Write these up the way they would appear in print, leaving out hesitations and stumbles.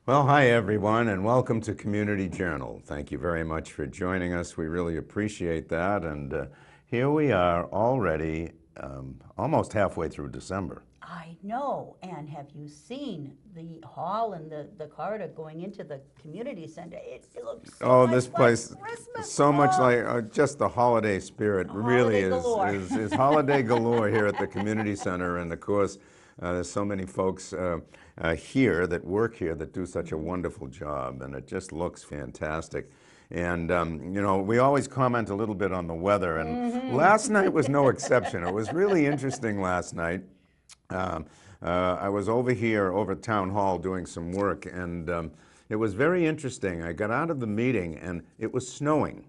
Well, hi everyone, and welcome to Community Journal. Thank you very much for joining us. We really appreciate that. And here we are already almost halfway through December. I know. And have you seen the hall and the corridor going into the community center? It looks so Oh, much this like place, Christmas. so much Oh, like just the holiday spirit really holiday is, galore. is, is holiday galore here at the Community Center. And of course, there's so many folks here that work here that do such a wonderful job, and it just looks fantastic. And, we always comment a little bit on the weather, and last night was no exception. It was really interesting last night. Um, I was over here, over at Town Hall, doing some work, and it was very interesting. I got out of the meeting, and it was snowing.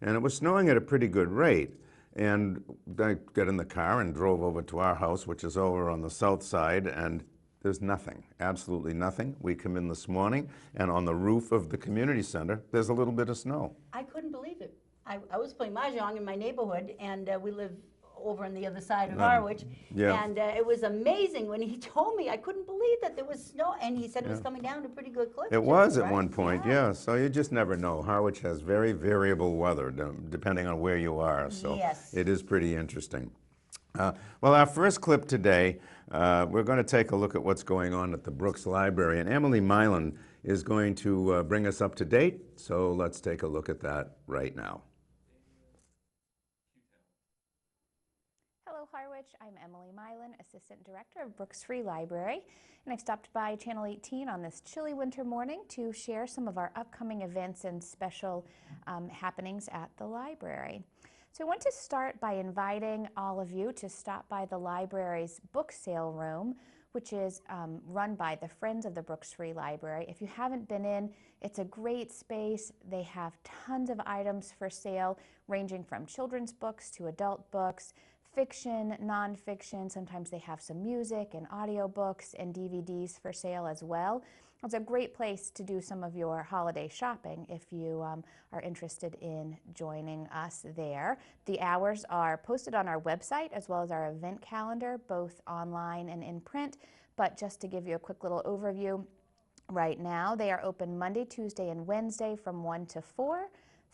And it was snowing at a pretty good rate. And I got in the car and drove over to our house, which is over on the south side, and there's nothing, absolutely nothing. We come in this morning, and on the roof of the community center, there's a little bit of snow. I couldn't believe it. I was playing mahjong in my neighborhood, and we live over on the other side of Harwich. Yeah. And it was amazing when he told me. I couldn't believe that there was snow, and he said it was Yeah. coming down to pretty good clip It too, was at right? one point, yeah. So you just never know. Harwich has very variable weather depending on where you are. So Yes. it is pretty interesting. Well, our first clip today, we're going to take a look at what's going on at the Brooks Library. And Emily Milan is going to bring us up to date. So let's take a look at that right now. Hello Harwich, I'm Emily Milan, Assistant Director of Brooks Free Library, and I've stopped by Channel 18 on this chilly winter morning to share some of our upcoming events and special happenings at the library. So I want to start by inviting all of you to stop by the library's book sale room, which is run by the Friends of the Brooks Free Library. If you haven't been in, it's a great space. They have tons of items for sale, ranging from children's books to adult books, fiction, nonfiction. Sometimes they have some music and audiobooks and DVDs for sale as well. It's a great place to do some of your holiday shopping if you are interested in joining us there. The hours are posted on our website as well as our event calendar, both online and in print. But just to give you a quick little overview, right now they are open Monday, Tuesday, and Wednesday from 1 to 4,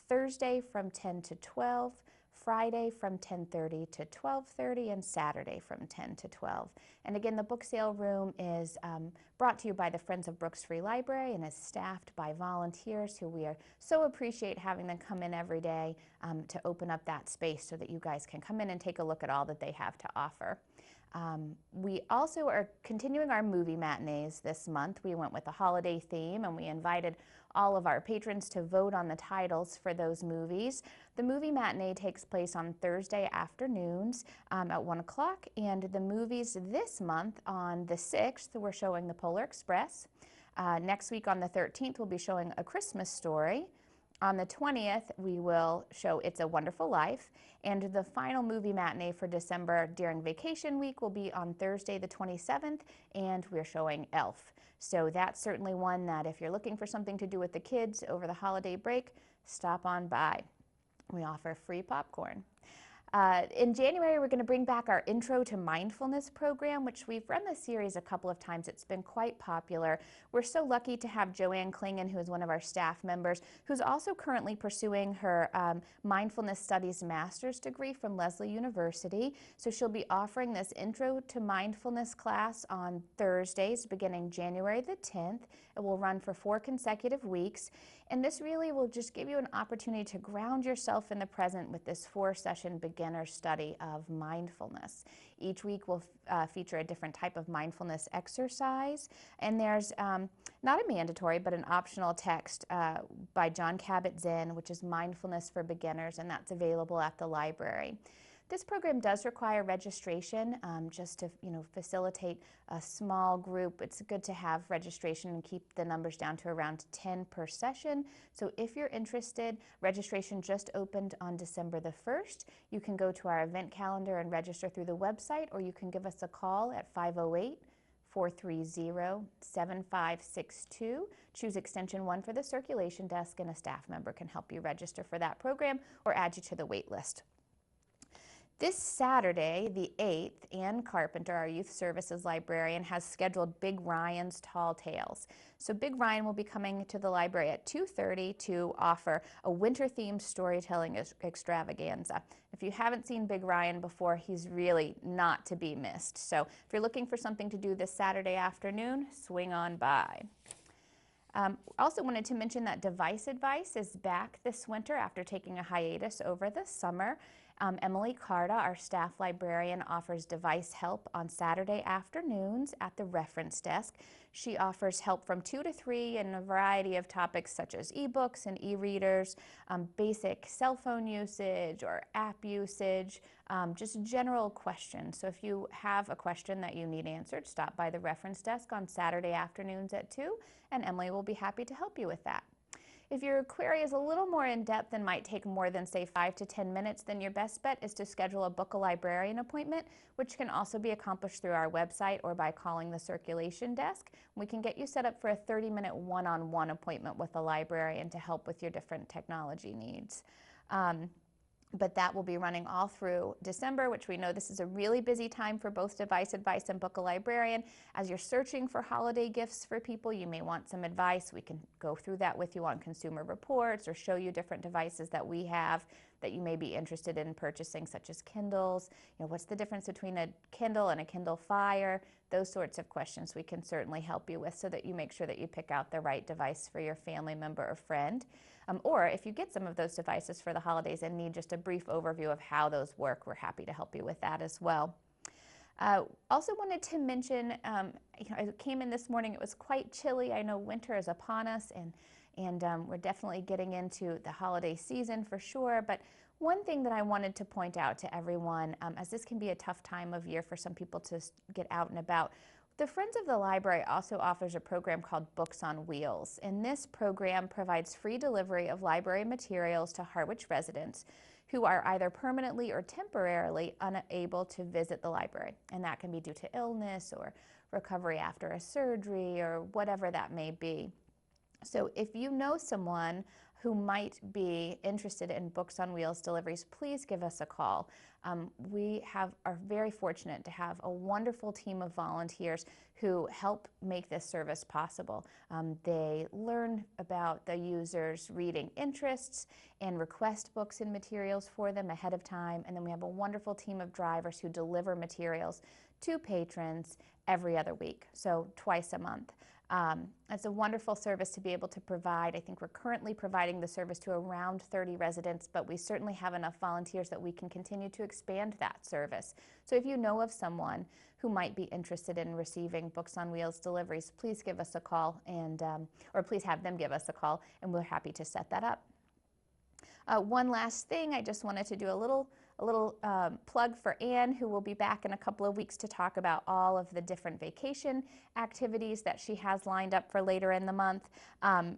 Thursday from 10 to 12, Friday from 10:30 to 12:30, and Saturday from 10 to 12. And again, the book sale room is brought to you by the Friends of Brooks Free Library and is staffed by volunteers who we are so appreciate having them come in every day to open up that space so that you guys can come in and take a look at all that they have to offer. We also are continuing our movie matinees this month. We went with a holiday theme and we invited all of our patrons to vote on the titles for those movies. The movie matinee takes place on Thursday afternoons at 1 o'clock, and the movies this month on the 6th, we're showing The Polar Express. Next week on the 13th, we'll be showing A Christmas Story. On the 20th, we will show It's a Wonderful Life, and the final movie matinee for December during vacation week will be on Thursday the 27th, and we're showing Elf. So that's certainly one that if you're looking for something to do with the kids over the holiday break, stop on by. We offer free popcorn. In January, we're going to bring back our Intro to Mindfulness program, which we've run this series a couple of times. It's been quite popular. We're so lucky to have Joanne Klingen, who is one of our staff members, who's also currently pursuing her Mindfulness Studies Master's degree from Lesley University. So she'll be offering this Intro to Mindfulness class on Thursdays beginning January the 10th. It will run for 4 consecutive weeks. And this really will just give you an opportunity to ground yourself in the present with this 4-session beginner study of mindfulness. Each week will feature a different type of mindfulness exercise, and there's not a mandatory but an optional text by John Kabat-Zinn, which is Mindfulness for Beginners, and that's available at the library. This program does require registration just to facilitate a small group. It's good to have registration and keep the numbers down to around 10 per session. So if you're interested, registration just opened on December the 1st. You can go to our event calendar and register through the website, or you can give us a call at 508-430-7562. Choose extension 1 for the circulation desk, and a staff member can help you register for that program or add you to the wait list. This Saturday, the 8th, Ann Carpenter, our youth services librarian, has scheduled Big Ryan's Tall Tales. So Big Ryan will be coming to the library at 2:30 to offer a winter-themed storytelling extravaganza. If you haven't seen Big Ryan before, he's really not to be missed. So if you're looking for something to do this Saturday afternoon, swing on by. Also wanted to mention that Device Advice is back this winter after taking a hiatus over the summer. Emily Carta, our staff librarian, offers device help on Saturday afternoons at the reference desk. She offers help from 2 to 3 in a variety of topics such as ebooks and e-readers, basic cell phone usage or app usage, just general questions. So if you have a question that you need answered, stop by the reference desk on Saturday afternoons at 2, and Emily will be happy to help you with that. If your query is a little more in-depth and might take more than, say, 5 to 10 minutes, then your best bet is to schedule a Book a Librarian appointment, which can also be accomplished through our website or by calling the circulation desk. We can get you set up for a 30-minute one-on-one appointment with a librarian to help with your different technology needs. But that will be running all through December, which we know this is a really busy time for both Device Advice and Book a Librarian. As you're searching for holiday gifts for people, you may want some advice. We can go through that with you on Consumer Reports or show you different devices that we have that you may be interested in purchasing, such as Kindles. You know, what's the difference between a Kindle and a Kindle Fire? Those sorts of questions we can certainly help you with so that you make sure that you pick out the right device for your family member or friend. Or if you get some of those devices for the holidays and need just a brief overview of how those work, we're happy to help you with that as well. Also wanted to mention, I came in this morning, it was quite chilly. I know winter is upon us and we're definitely getting into the holiday season for sure, but one thing that I wanted to point out to everyone, as this can be a tough time of year for some people to get out and about, the Friends of the Library also offers a program called Books on Wheels, and this program provides free delivery of library materials to Harwich residents who are either permanently or temporarily unable to visit the library, and that can be due to illness or recovery after a surgery or whatever that may be. So if you know someone who might be interested in Books on Wheels deliveries, please give us a call. We are very fortunate to have a wonderful team of volunteers who help make this service possible. They learn about the user's reading interests and request books and materials for them ahead of time, and then we have a wonderful team of drivers who deliver materials to patrons every other week, so twice a month. It's a wonderful service to be able to provide. I think we're currently providing the service to around 30 residents, but we certainly have enough volunteers that we can continue to expand that service. So if you know of someone who might be interested in receiving Books on Wheels deliveries, please give us a call and, or please have them give us a call, and we're happy to set that up. One last thing, I just wanted to do a little plug for Anne, who will be back in a couple of weeks to talk about all of the different vacation activities that she has lined up for later in the month.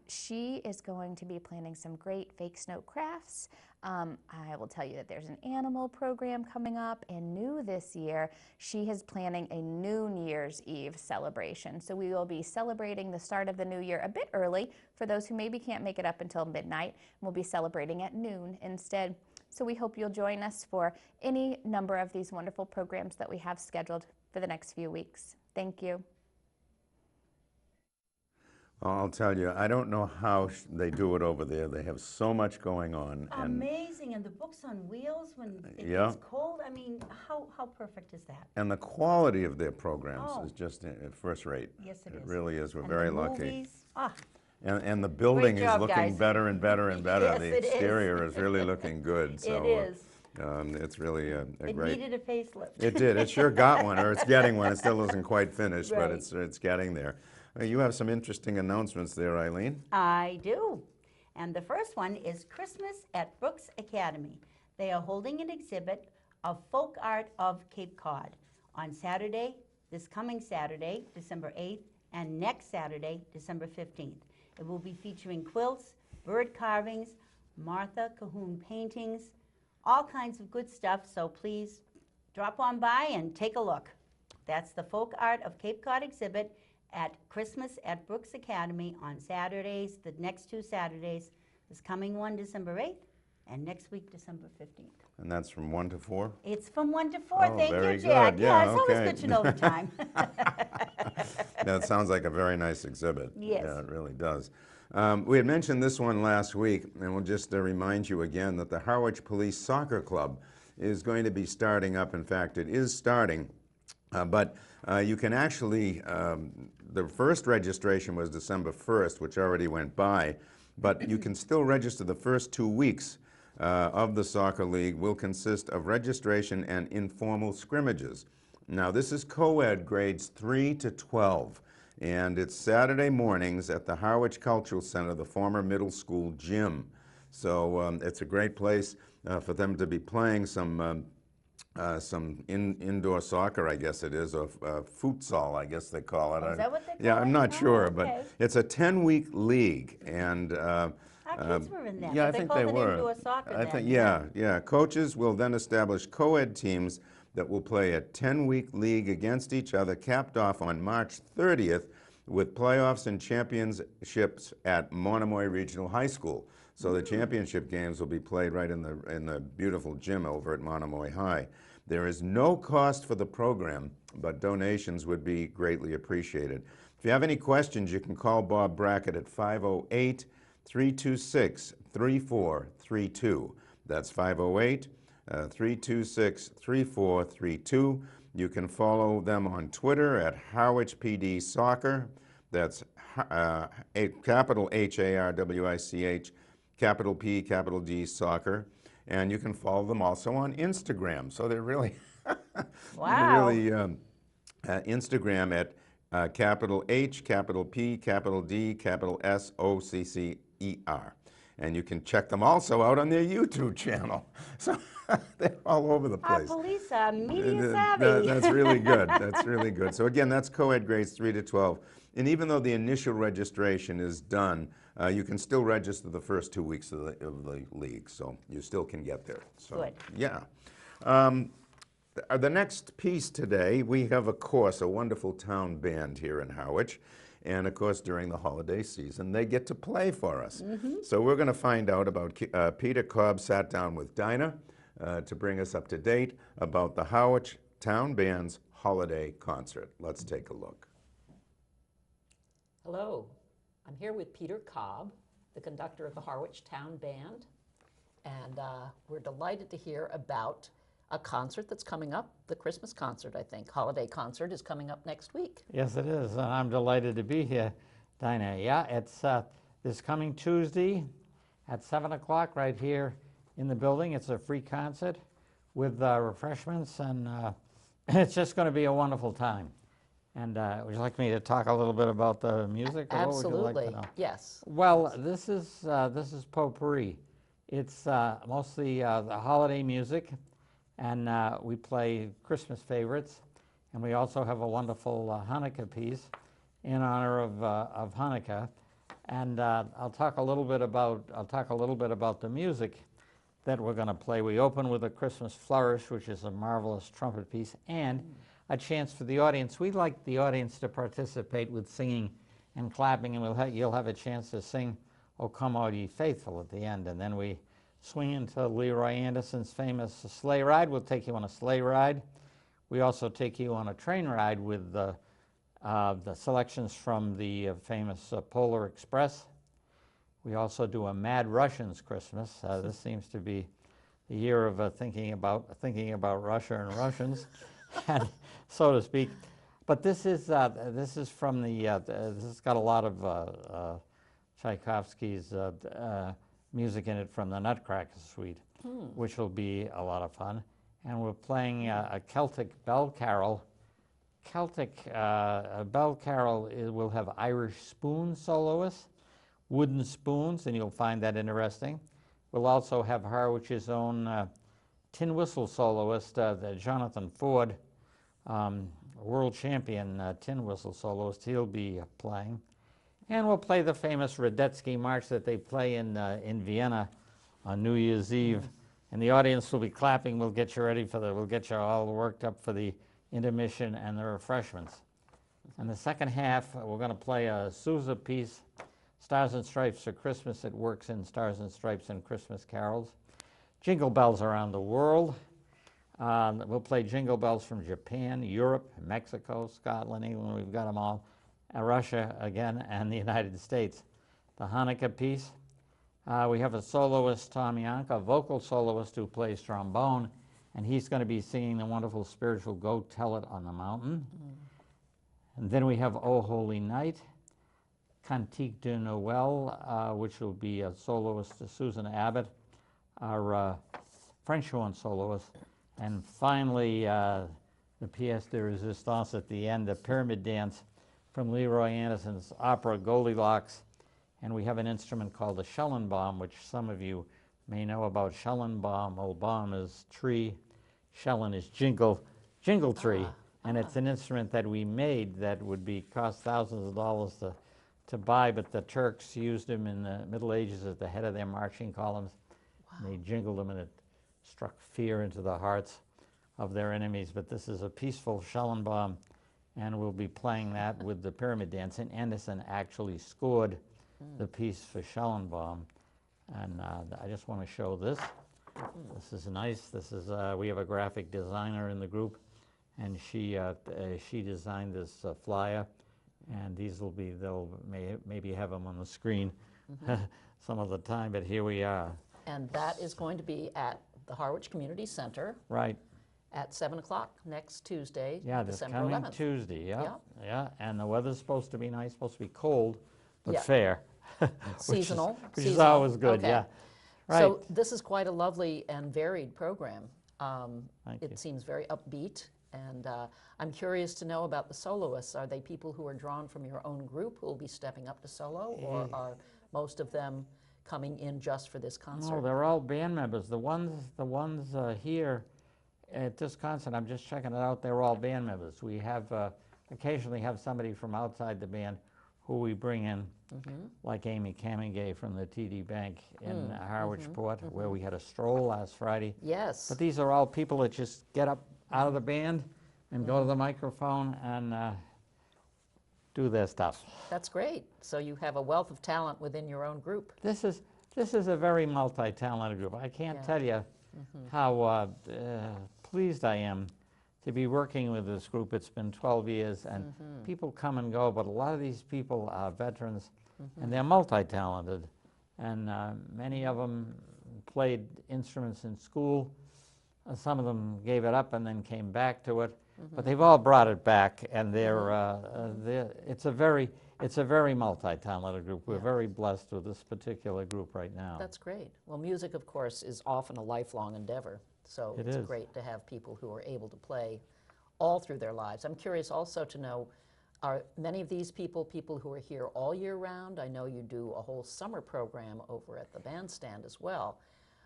She is going to be planning some great fake snow crafts. I will tell you that there's an animal program coming up, and new this year, she is planning a New Year's Eve celebration. So we will be celebrating the start of the new year a bit early for those who maybe can't make it up until midnight. We'll be celebrating at noon instead. So we hope you'll join us for any number of these wonderful programs that we have scheduled for the next few weeks. Thank you. I'll tell you, I don't know how they do it over there. They have so much going on. Amazing, and the Books on Wheels when it Yeah. gets cold. I mean, how perfect is that? And the quality of their programs Oh. is just first rate. Yes, it It is. really is. We're And very the lucky. movies, And the building is job, looking guys. better and better and better. Yes, The it is. exterior is really looking good. So, it is. It's really a It great. needed a facelift. It did. It sure got one, or it's getting one. It still isn't quite finished, but Right. it's getting there. You have some interesting announcements there, Eileen. I do. And the first one is Christmas at Brooks Academy. They are holding an exhibit of folk art of Cape Cod on Saturday, this coming Saturday, December 8th, and next Saturday, December 15th. It will be featuring quilts, bird carvings, Martha Cahoon paintings, all kinds of good stuff, so please drop on by and take a look. That's the Folk Art of Cape Cod exhibit at Christmas at Brooks Academy on Saturdays, the next 2 Saturdays, this coming one December 8th and next week, December 15th. And that's from 1 to 4? It's from 1 to 4. Oh, Thank very you, Jack. good. Yeah, it's always okay. good to know the time. That sounds like a very nice exhibit. Yes. Yeah, it really does. We had mentioned this one last week, and we'll just remind you again that the Harwich Police Soccer Club is going to be starting up. In fact, it is starting, but you can actually, the first registration was December 1st, which already went by, but you can still register. The first 2 weeks of the soccer league will consist of registration and informal scrimmages. Now, this is co-ed grades 3 to 12, and it's Saturday mornings at the Harwich Cultural Center, the former middle school gym. So it's a great place for them to be playing some indoor soccer, I guess it is, or futsal, I guess they call it. Is that what they call Yeah, it? I'm not Oh, sure, okay. but it's a 10-week league, and Our kids were in that, yeah, but I they think called they it were. indoor soccer I then. think, yeah. Coaches will then establish co-ed teams that will play a 10-week league against each other, capped off on March 30th with playoffs and championships at Monomoy Regional High School. So the championship games will be played right in the beautiful gym over at Monomoy High. There is no cost for the program, but donations would be greatly appreciated. If you have any questions, you can call Bob Brackett at 508-326-3432. That's 508-326-3432. You can follow them on Twitter at Harwich PD Soccer. That's capital Harwich, capital P, capital D, Soccer. And you can follow them also on Instagram. So they're really, Wow. Instagram at capital H, capital P, capital D, capital SOCCER. And you can check them also out on their YouTube channel. So they're all over the Our place. police are media savvy. That's really good. That's really good. So again, that's co-ed grades 3 to 12. And even though the initial registration is done, you can still register the first 2 weeks of the league. So you still can get there. So, Good. yeah. The next piece today, we have, of course, a wonderful town band here in Harwich. And of course, during the holiday season, they get to play for us. So we're going to find out about, Peter Cobb sat down with Dinah to bring us up to date about the Harwich Town Band's holiday concert. Let's take a look. Hello, I'm here with Peter Cobb, the conductor of the Harwich Town Band, and we're delighted to hear about a concert that's coming up, the Christmas concert, I think. Holiday concert is coming up next week. Yes, it is, and I'm delighted to be here, Dinah. Yeah, it's this coming Tuesday at 7 o'clock right here in the building. It's a free concert with refreshments, and it's just going to be a wonderful time. And would you like me to talk a little bit about the music? Or Absolutely, what would you like to know? yes. Well, this is potpourri. It's mostly the holiday music, and we play Christmas favorites, and we also have a wonderful Hanukkah piece in honor of Hanukkah. And I'll talk a little bit about the music that we're going to play. We open with a Christmas flourish, which is a marvelous trumpet piece, and a chance for the audience. We'd like the audience to participate with singing and clapping, and you'll have a chance to sing "O Come All Ye Faithful" at the end, and then we swing into Leroy Anderson's famous sleigh ride. We'll take you on a sleigh ride. We also take you on a train ride with the selections from the famous Polar Express. We also do a Mad Russians Christmas. This seems to be the year of thinking about Russia and Russians, and so to speak. But this is from the. This has got a lot of Tchaikovsky's music in it from the Nutcracker Suite, which will be a lot of fun. And we're playing a Celtic bell carol. Bell carol will have Irish spoon soloists, wooden spoons, and you'll find that interesting. We'll also have Harwich's own tin whistle soloist, Jonathan Ford, world champion tin whistle soloist. He'll be playing. And we'll play the famous Radetzky March that they play in Vienna on New Year's Eve. And the audience will be clapping. We'll get you ready we'll get you all worked up for the intermission and the refreshments. And the second half, we're going to play a Sousa piece, Stars and Stripes for Christmas. It works in Stars and Stripes and Christmas carols. jingle bells around the world. We'll play jingle bells from Japan, Europe, Mexico, Scotland, England. We've got them all. Russia again, and the United States. The Hanukkah piece. We have a soloist, Tom Yank, a vocal soloist who plays trombone, and he's going to be singing the wonderful spiritual Go Tell It on the Mountain. And then we have O Holy Night, Cantique de Noël, which will be a soloist, Susan Abbott, our French horn soloist. And finally, the pièce de résistance at the end, the Pyramid Dance from Leroy Anderson's opera Goldilocks. And we have an instrument called the Schellenbaum, which some of you may know about. Schellenbaum, old baum is tree, Schellen is jingle tree. And it's an instrument that we made that would cost thousands of dollars to buy, but the Turks used them in the Middle Ages at the head of their marching columns. And they jingled them, and it struck fear into the hearts of their enemies. But this is a peaceful Schellenbaum, and we'll be playing that with the Pyramid Dance. And Anderson actually scored the piece for Schellenbaum. And I just want to show this. This is nice. This is we have a graphic designer in the group, and she designed this flyer. And these will be, maybe have them on the screen some of the time, but here we are. And that is going to be at the Harwich Community Center. Right. At 7 o'clock next Tuesday, Yeah, this December coming 11th. Tuesday, yeah. Yeah. Yeah, and the weather's supposed to be nice, supposed to be cold, but Yeah. fair. Seasonal. Which is seasonal. always good, Okay. yeah. Right. So this is quite a lovely and varied program. Thank you. It seems very upbeat, and I'm curious to know about the soloists. Are they people who are drawn from your own group who will be stepping up to solo, or are most of them coming in just for this concert? No, they're all band members. The ones here at this concert, I'm just checking it out, they're all band members. We have occasionally have somebody from outside the band who we bring in, like Amy Kamingay from the TD Bank in Harwich Port, where we had a stroll last Friday. Yes. But these are all people that just get up out of the band and go to the microphone and do their stuff. That's great. So you have a wealth of talent within your own group. This is a very multi-talented group. I can't Yeah. tell you how pleased I am to be working with this group. It's been 12 years, and people come and go, but a lot of these people are veterans, and they're multi-talented, and many of them played instruments in school. Some of them gave it up and then came back to it, but they've all brought it back, and it's a very multi-talented group. We're very blessed with this particular group right now. That's great. Well, music, of course, is often a lifelong endeavor. So It it's is. great to have people who are able to play all through their lives. I'm curious also to know, are many of these people who are here all year round? I know you do a whole summer program over at the bandstand as well.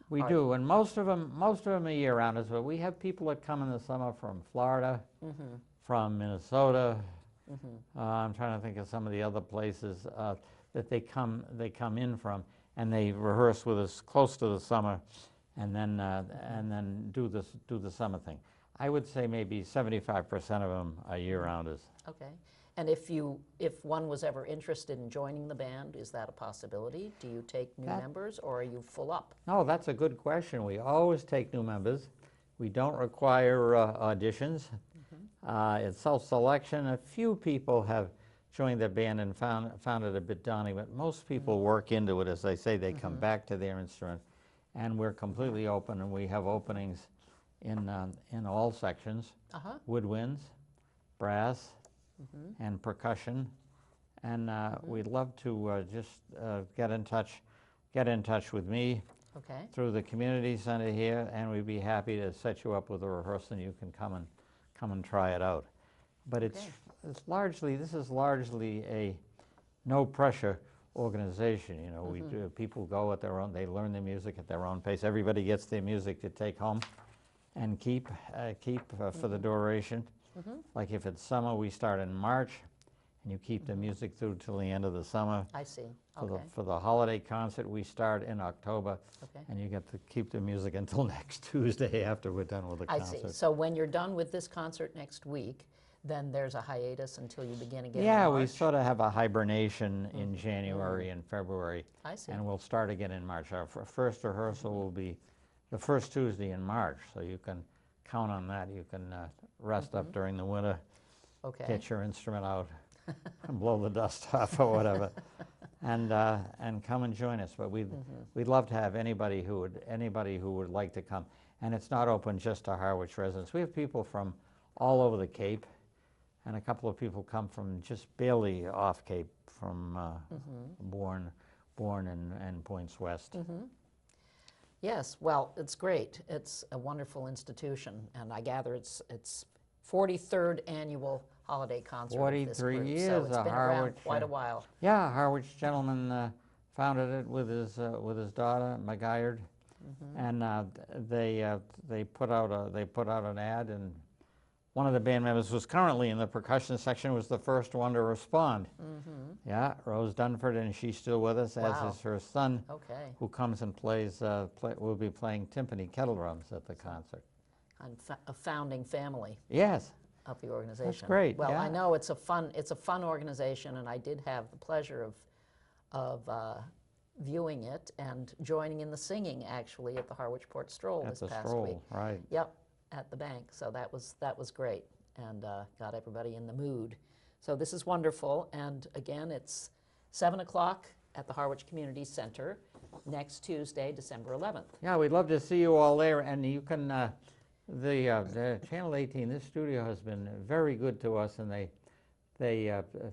We do, and most of them are year-rounders, but we have people that come in the summer from Florida, from Minnesota. I'm trying to think of some of the other places that they come in from, and they rehearse with us close to the summer, and then do the summer thing. I would say maybe 75% of them are year-rounders. Okay. And if one was ever interested in joining the band, is that a possibility? Do you take new members, or are you full up? No, that's a good question. We always take new members. We don't require auditions. It's self-selection. A few people have joined the band and found it a bit daunting, but most people work into it. As I say, they come back to their instrument, and we're completely open, and we have openings in all sections, woodwinds, brass, and percussion, and we'd love to just get in touch with me Okay. through the community center here, and we'd be happy to set you up with a rehearsal, and you can come and try it out. But this is largely a no pressure organization. You know, people go at their own, they learn the music at their own pace. Everybody gets their music to take home and keep for the duration. Like if it's summer, we start in March, and you keep the music through till the end of the summer. I see. Okay. For the holiday concert, we start in October, Okay. and you get to keep the music until next Tuesday after we're done with the I concert. see. So when you're done with this concert next week, then there's a hiatus until you begin again in Yeah, we March? sort of have a hibernation in January and February, I see. and we'll start again in March. Our first rehearsal will be the first Tuesday in March, so you can count on that. You can rest up during the winter, Okay. get your instrument out, and blow the dust off or whatever, and come and join us. But we'd love to have anybody who would like to come. And it's not open just to Harwich residents. We have people from all over the Cape, and a couple of people come from just barely off Cape, from Bourne and Points West. Yes, well, it's great. It's a wonderful institution, and I gather it's 43rd annual holiday concert of this 43 group, years so it's of been around Harwich, quite a while. Yeah, Harwich gentleman founded it with his daughter McGuire, and they put out an ad, and one of the band members was currently in the percussion section, was the first one to respond. Yeah, Rose Dunford, and she's still with us, Wow. as is her son, Okay, who comes and plays. Will be playing timpani kettle drums at the concert. I'm a founding family Yes. of the organization. great, Well, I yeah. know it's a fun organization, and I did have the pleasure of viewing it and joining in the singing actually at the Harwich Port Stroll At this the past stroll, week. right. Yep, at the bank. So that was great, and got everybody in the mood. So this is wonderful, and again, it's 7 o'clock at the Harwich Community Center next Tuesday, December 11th. Yeah, we'd love to see you all there, and you can, the Channel 18, this studio has been very good to us, and they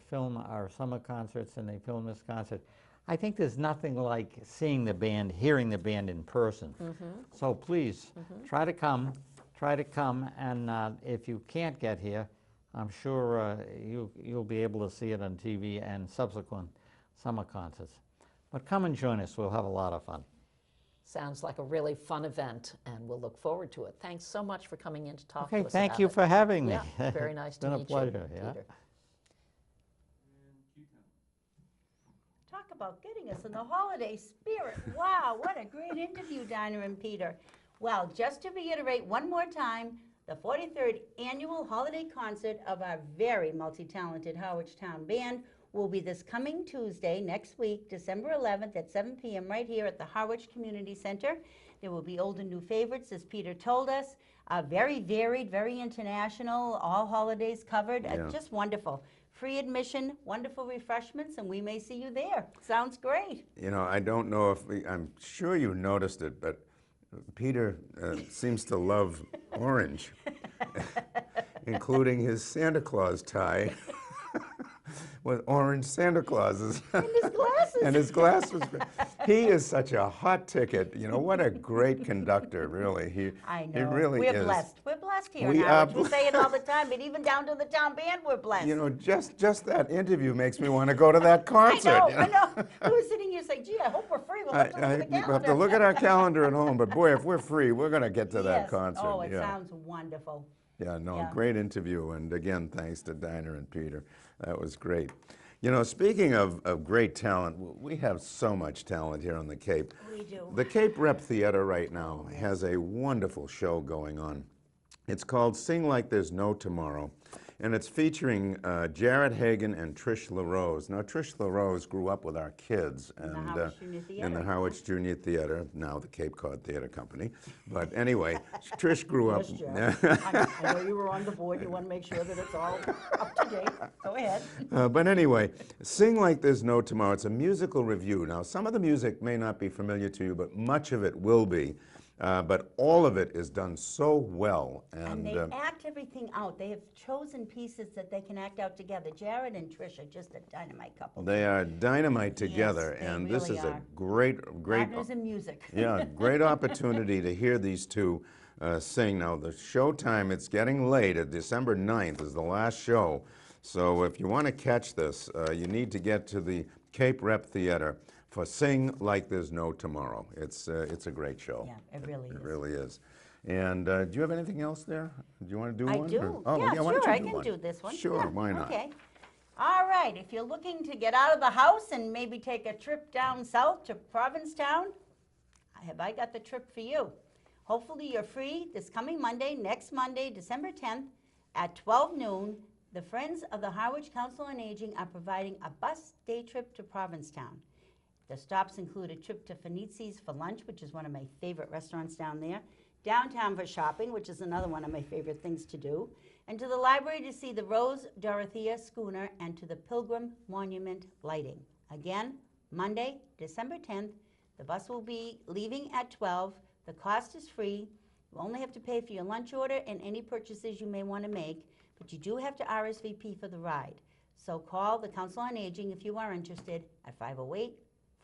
film our summer concerts, and they film this concert. I think there's nothing like seeing the band, hearing the band in person. So please, try to come, and if you can't get here, I'm sure you'll be able to see it on TV and subsequent summer concerts. But come and join us, we'll have a lot of fun. Sounds like a really fun event, and we'll look forward to it. Thanks so much for coming in to talk to Okay, us thank about you it. for having me. Yeah, very nice to meet It's been a pleasure, you, yeah. Peter. Talk about getting us in the holiday spirit. Wow, what a great interview, Dinah and Peter. Well, just to reiterate one more time, the 43rd annual holiday concert of our very multi-talented Harwich Town Band will be this coming Tuesday, next week, December 11th at 7 p.m. right here at the Harwich Community Center. There will be old and new favorites, as Peter told us. Very varied, very international, all holidays covered. Yeah. Just wonderful. Free admission, wonderful refreshments, and we may see you there. Sounds great. You know, I don't know if I'm sure you noticed it, but Peter seems to love orange, including his Santa Claus tie with orange Santa Clauses. And his glasses. And his glasses. He is such a hot ticket. You know, what a great conductor, really. I He know. really We're is. blessed. We're blessed here We in Harwich. are We say it all the time, but even down to the town band, we're blessed. You know, just that interview makes me want to go to that concert. I know. We were sitting here saying, gee, I hope we're free. We'll have to look at the We have to calendar. look at our calendar at home, but boy, if we're free, we're going to get to that Yes. concert. Oh, it yeah. sounds wonderful. Yeah, no, Yeah. great interview, and again, thanks to Dinah and Peter. That was great. You know, speaking of great talent, we have so much talent here on the Cape. We do. The Cape Rep Theater right now has a wonderful show going on. It's called Sing Like There's No Tomorrow, and it's featuring Jared Hagan and Trish LaRose. Now, Trish LaRose grew up with our kids In the Harwich Junior in the Theater. Harwich Junior Theater, now the Cape Cod Theater Company. But anyway, Trish grew up. Yes, Jeff. I know you were on the board. You want to make sure that it's all up to date. Go ahead. But anyway, Sing Like There's No Tomorrow. It's a musical review. Now, some of the music may not be familiar to you, but much of it will be. But all of it is done so well. And they act everything out. They have chosen pieces that they can act out together. Jared and Trish are just a dynamite couple. They are dynamite together, they and this really is are. a great, Partners in music. yeah, great opportunity to hear these two sing. Now, the show time, it's getting late. December 9th is the last show. So if you want to catch this, you need to get to the Cape Rep Theater for Sing Like There's No Tomorrow. It's a great show. Yeah, it really is. It really is. And do you have anything else there? Do you want to do I one? do. or- Oh, Yeah, why don't sure, you I can one? do this one. Sure, Yeah, why not? Okay. All right, if you're looking to get out of the house and maybe take a trip down south to Provincetown, I got the trip for you. Hopefully you're free this coming Monday, next Monday, December 10th at 12 noon. The Friends of the Harwich Council on Aging are providing a bus day trip to Provincetown. The stops include a trip to Fenizi's for lunch, which is one of my favorite restaurants down there, downtown for shopping, which is another one of my favorite things to do, and to the library to see the Rose Dorothea schooner and to the Pilgrim Monument lighting. Again, Monday, December 10th, the bus will be leaving at 12. The cost is free. You only have to pay for your lunch order and any purchases you may want to make, but you do have to RSVP for the ride. So call the Council on Aging if you are interested at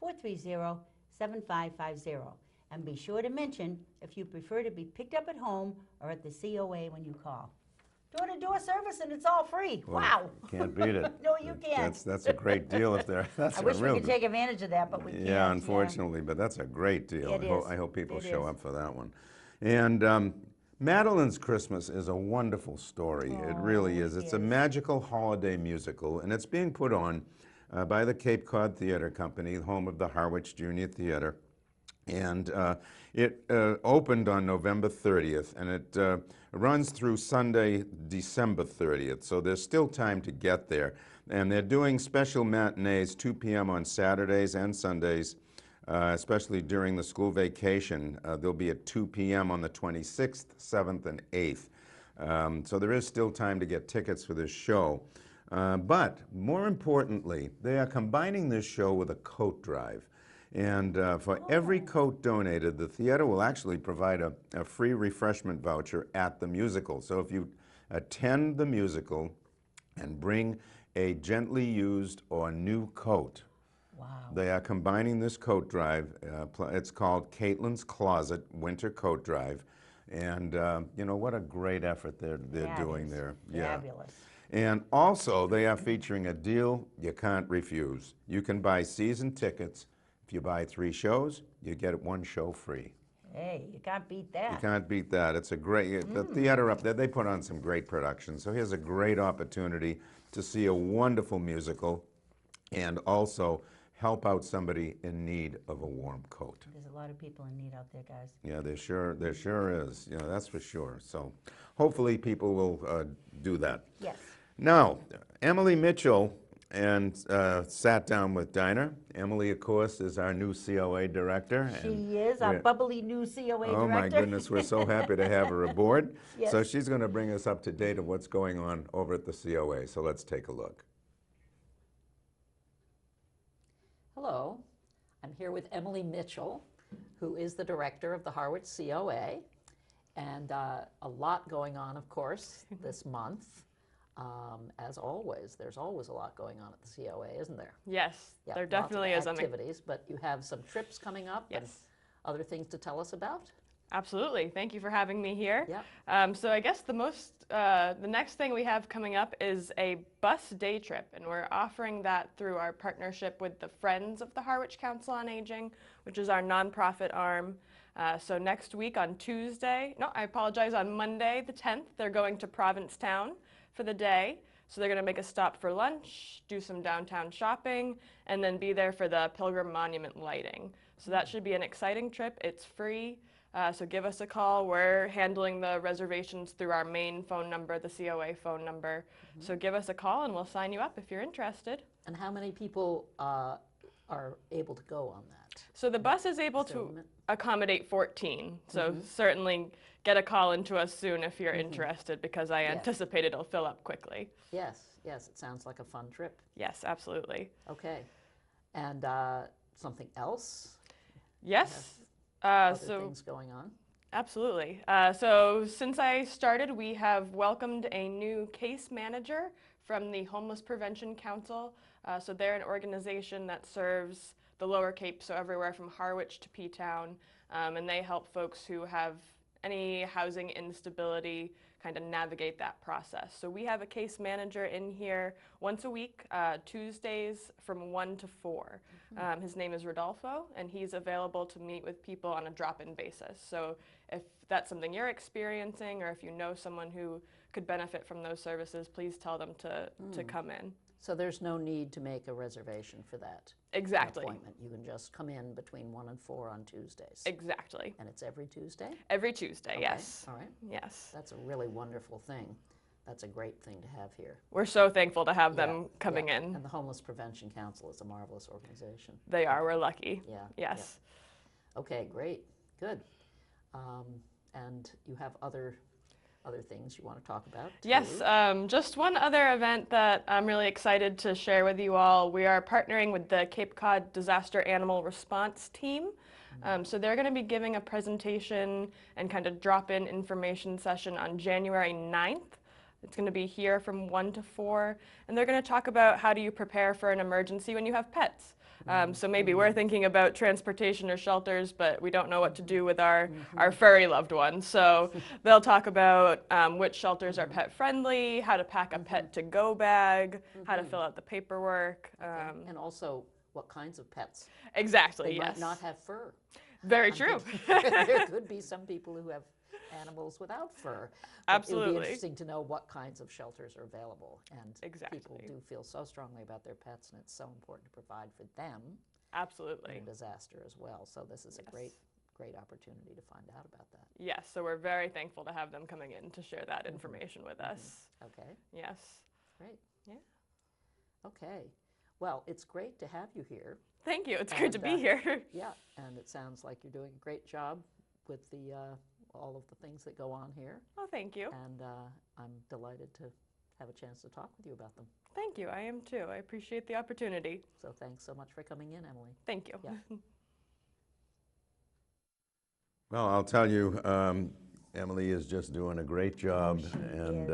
508-430-7550. And be sure to mention if you prefer to be picked up at home or at the COA when you call. Door-to-door service, and it's all free. Well, Wow. Can't beat it. No, you can't. That's a great deal if they're, that's I a wish we real could take advantage of that, but we can't. Yeah, unfortunately, but that's a great deal. It I is. hope people It show is. up for that one. And Madeline's Christmas is a wonderful story. It really is. It's a magical holiday musical, and it's being put on by the Cape Cod Theater Company, home of the Harwich Junior Theater. And it opened on November 30th, and it runs through Sunday, December 30th, so there's still time to get there. And they're doing special matinees, 2 p.m. on Saturdays and Sundays, especially during the school vacation. They'll be at 2 p.m. on the 26th, 7th, and 8th. So there is still time to get tickets for this show. But more importantly, they are combining this show with a coat drive. And for every coat donated, the theater will actually provide a free refreshment voucher at the musical. So if you attend the musical and bring a gently used or new coat, Wow. they are combining this coat drive. It's called Caitlin's Closet Winter Coat Drive. And you know, what a great effort they're doing there. Fabulous. And also, they are featuring a deal you can't refuse. You can buy season tickets. If you buy 3 shows, you get 1 show free. Hey, you can't beat that. You can't beat that. It's a great, the theater up there, they put on some great productions. So here's a great opportunity to see a wonderful musical and also help out somebody in need of a warm coat. There's a lot of people in need out there, guys. Yeah, there sure is. You know, that's for sure. So hopefully people will do that. Yes. Now, Emily Mitchell sat down with Dinah. Emily, of course, is our new COA director. She is our bubbly new COA director. Oh my goodness, we're so happy to have her aboard. Yes. So she's going to bring us up to date of what's going on over at the COA. So let's take a look. Hello, I'm here with Emily Mitchell, who is the director of the Harwich COA, and a lot going on, of course, this month. As always, there's always a lot going on at the COA, isn't there? Yes, Yeah, there lots definitely of is. activities, but you have some trips coming up and Yes. other things to tell us about? Absolutely. Thank you for having me here. Yep. So I guess the next thing we have coming up is a bus day trip, and we're offering that through our partnership with the Friends of the Harwich Council on Aging, which is our nonprofit arm. So next week on on Monday the 10th, they're going to Provincetown for the day. So they're going to make a stop for lunch, do some downtown shopping, and then be there for the Pilgrim Monument lighting. So that should be an exciting trip. It's free. So give us a call. We're handling the reservations through our main phone number, the COA phone number. So give us a call and we'll sign you up if you're interested. And how many people are able to go on that? So the bus is able Is there a to limit? accommodate 14. So certainly get a call into us soon if you're interested, because I anticipate it'll fill up quickly. Yes, it sounds like a fun trip. Yes, absolutely. Okay. And something else? Yes. Other So things going on? absolutely. So since I started, we have welcomed a new case manager from the Homeless Prevention Council. So they're an organization that serves the Lower Cape, so everywhere from Harwich to P-Town, and they help folks who have any housing instability kind of navigate that process. So we have a case manager in here once a week, Tuesdays from 1 to 4. His name is Rodolfo, and he's available to meet with people on a drop-in basis. So if that's something you're experiencing, or if you know someone who could benefit from those services, please tell them to come in. So there's no need to make a reservation for that Exactly. appointment. You can just come in between 1 and 4 on Tuesdays. Exactly. And it's every Tuesday? Every Tuesday, Okay, yes. All right. Yes. That's a really wonderful thing. that's a great thing to have here. We're so thankful to have Yeah, them coming yeah. in. And the Homeless Prevention Council is a marvelous organization. They are. We're lucky. Yeah. Yes. Yeah. Okay, great, good. And you have other things you want to talk about? Yes, too? just one other event that I'm really excited to share with you all. We are partnering with the Cape Cod Disaster Animal Response Team. So they're going to be giving a presentation and kind of drop-in information session on January 9th. It's going to be here from 1 to 4, and they're going to talk about how do you prepare for an emergency when you have pets. So maybe we're thinking about transportation or shelters, but we don't know what to do with our furry loved ones. So they'll talk about which shelters are pet friendly, how to pack a pet to go bag, how to fill out the paperwork. And also, what kinds of pets? Exactly, They yes. might not have fur. Very I'm true. thinking there could be some people who have animals without fur. But it would Absolutely. be interesting to know what kinds of shelters are available. And Exactly. people do feel so strongly about their pets, and it's so important to provide for them Absolutely. in a disaster as well. So this is a Yes. great opportunity to find out about that. Yes, so we're very thankful to have them coming in to share that information with us. Okay, Yes. great. Yeah. Okay. Well, it's great to have you here. Thank you. It's great to And, be here. Yeah, and it sounds like you're doing a great job with the all of the things that go on here. Oh, thank you. And I'm delighted to have a chance to talk with you about them. Thank you. I am too. I appreciate the opportunity. So thanks so much for coming in, Emily. Thank you. Yeah. Well, I'll tell you, Emily is just doing a great job, and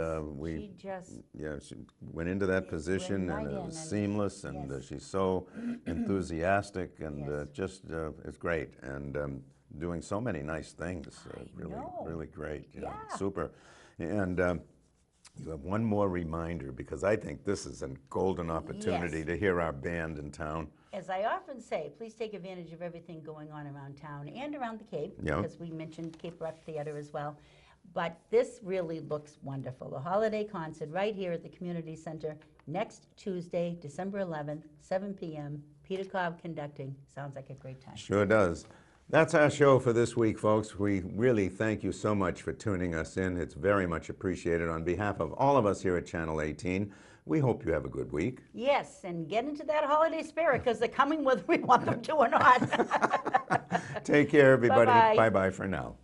She just, she went into that position, right and it in was and- seamless, and yes. she's so enthusiastic, and Yes. just it's great, and doing so many nice things. Really, know. really great. You know, Yeah. super. And you have one more reminder, because I think this is a golden opportunity Yes. to hear our band in town. as I often say, please take advantage of everything going on around town and around the Cape, Yeah. because we mentioned Cape Rock Theater as well. But this really looks wonderful. The holiday concert right here at the Community Center next Tuesday, December 11th, 7 p.m. Peter Cobb conducting. Sounds like a great time. Sure does. That's our show for this week, folks. We really thank you so much for tuning us in. It's very much appreciated. On behalf of all of us here at Channel 18, we hope you have a good week. Yes, and get into that holiday spirit, because they're coming whether we want them to or not. Take care, everybody. Bye-bye. Bye-bye for now.